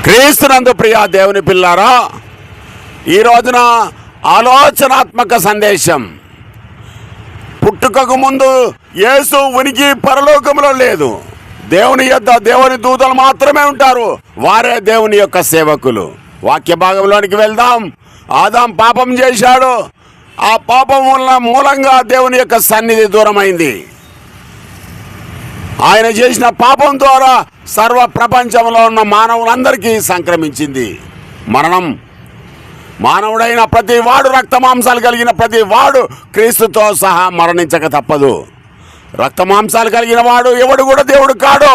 క్రీస్తునందు ప్రియ దేవుని పిల్లారా, ఈ రోజున ఆలోచనాత్మక సందేశం. పుట్టుకకు ముందు యేసు ఉనికి పరలోకంలో లేదు. దేవుని యొద్ద దేవుని దూతలు మాత్రమే ఉంటారు. వారే దేవుని యొక్క సేవకులు. వాక్య భాగంలోనికి వెళ్దాం. ఆదాం పాపం చేశాడు. ఆ పాపం మూలంగా దేవుని యొక్క సన్నిధి దూరమైంది. ఆయన చేసిన పాపం ద్వారా సర్వ ప్రపంచంలో ఉన్న మానవులందరికీ సంక్రమించింది మరణం. మానవుడైన ప్రతి వాడు, రక్తమాంసాలు కలిగిన ప్రతి వాడు క్రీస్తుతో సహా మరణించక తప్పదు. రక్తమాంసాలు కలిగిన వాడు ఎవడు కూడా దేవుడు కాడు.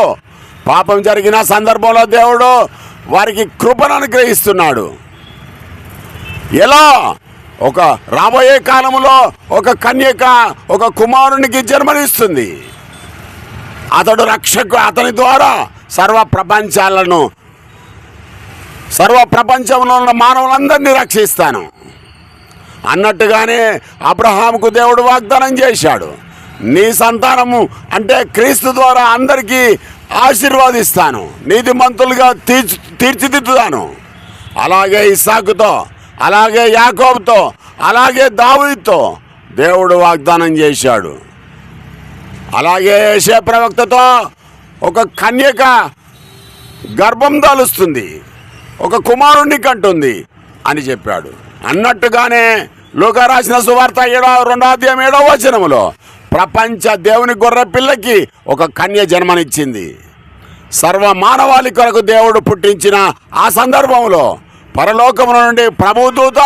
పాపం జరిగిన సందర్భంలో దేవుడు వారికి కృపను అనుగ్రహిస్తున్నాడు. ఎలా? ఒక రాబోయే కాలంలో ఒక కన్యక ఒక కుమారునికి జన్మనిస్తుంది. అతడు అతని ద్వారా సర్వ ప్రపంచంలో ఉన్న మానవులందరినీ రక్షిస్తాను అన్నట్టుగానే అబ్రహాముకు దేవుడు వాగ్దానం చేశాడు. నీ సంతానము అంటే క్రీస్తు ద్వారా అందరికీ ఆశీర్వాదిస్తాను, నీతిమంతులుగా తీర్చిదిద్దుతాను. అలాగే ఇస్సాకుతో, అలాగే యాకోబుతో, అలాగే దావీదుతో దేవుడు వాగ్దానం చేశాడు. అలాగే యెషయా ప్రవక్తతో ఒక కన్యక గర్భం దాలుస్తుంది, ఒక కుమారుణ్ణి కంటుంది అని చెప్పాడు. అన్నట్టుగానే లూకా రాసిన సువార్త 2:7 ప్రపంచ దేవుని గొర్రె పిల్లకి ఒక కన్య జన్మనిచ్చింది. సర్వ మానవాళి కొరకు దేవుడు పుట్టించిన ఆ సందర్భంలో పరలోకము నుండి ప్రభుదూత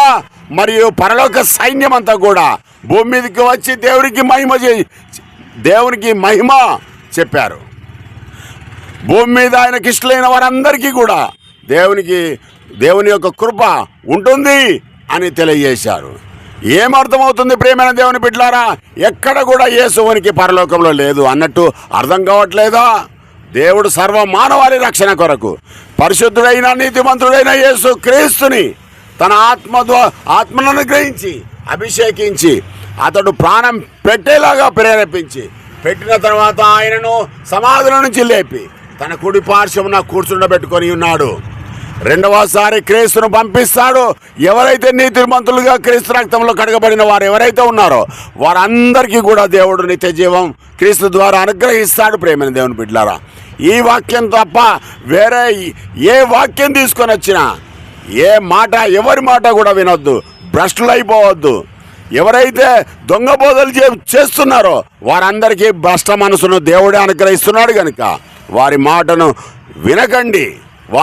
మరియు పరలోక సైన్యం అంతా కూడా భూమి మీదకి వచ్చి దేవునికి మహిమ చెప్పారు. భూమి మీద ఆయనకి ఇష్టలైన వారందరికీ కూడా దేవుని యొక్క కృప ఉంటుంది అని తెలియజేశారు. ఏమర్థమవుతుంది ప్రియమైన దేవుని బిడ్డలారా? ఎక్కడ కూడా యేసువునికి పరలోకంలో లేదు అన్నట్టు అర్థం కావట్లేదా? దేవుడు సర్వ మానవాళి రక్షణ కొరకు పరిశుద్ధుడైన నీతిమంతుడైన యేసు క్రీస్తుని తన ఆత్మను అనుగ్రహించి అభిషేకించి అతడు ప్రాణం పెట్టేలాగా ప్రేరేపించి పెట్టిన తర్వాత ఆయనను సమాధుల నుంచి లేపి తన కుడి పార్శ్వమున కూర్చుండబెట్టుకొని ఉన్నాడు. రెండవసారి క్రీస్తును పంపిస్తాడు. ఎవరైతే నీతిమంతులుగా క్రీస్తు రక్తంలో కడగబడిన వారు ఎవరైతే ఉన్నారో వారందరికీ కూడా దేవుడు నిత్య జీవం క్రీస్తు ద్వారా అనుగ్రహిస్తాడు. ప్రేమైన దేవుని బిడ్డలారా, ఈ వాక్యం తప్ప వేరే ఏ వాక్యం తీసుకొని వచ్చినా ఎవరి మాట కూడా వినొద్దు, భ్రష్టులైపోవద్దు. ఎవరైతే దొంగ బోధలు చేస్తున్నారో వారందరికీ భ్రష్ట మనసును దేవుడే అనుగ్రహిస్తున్నాడు కనుక వారి మాటను వినకండి.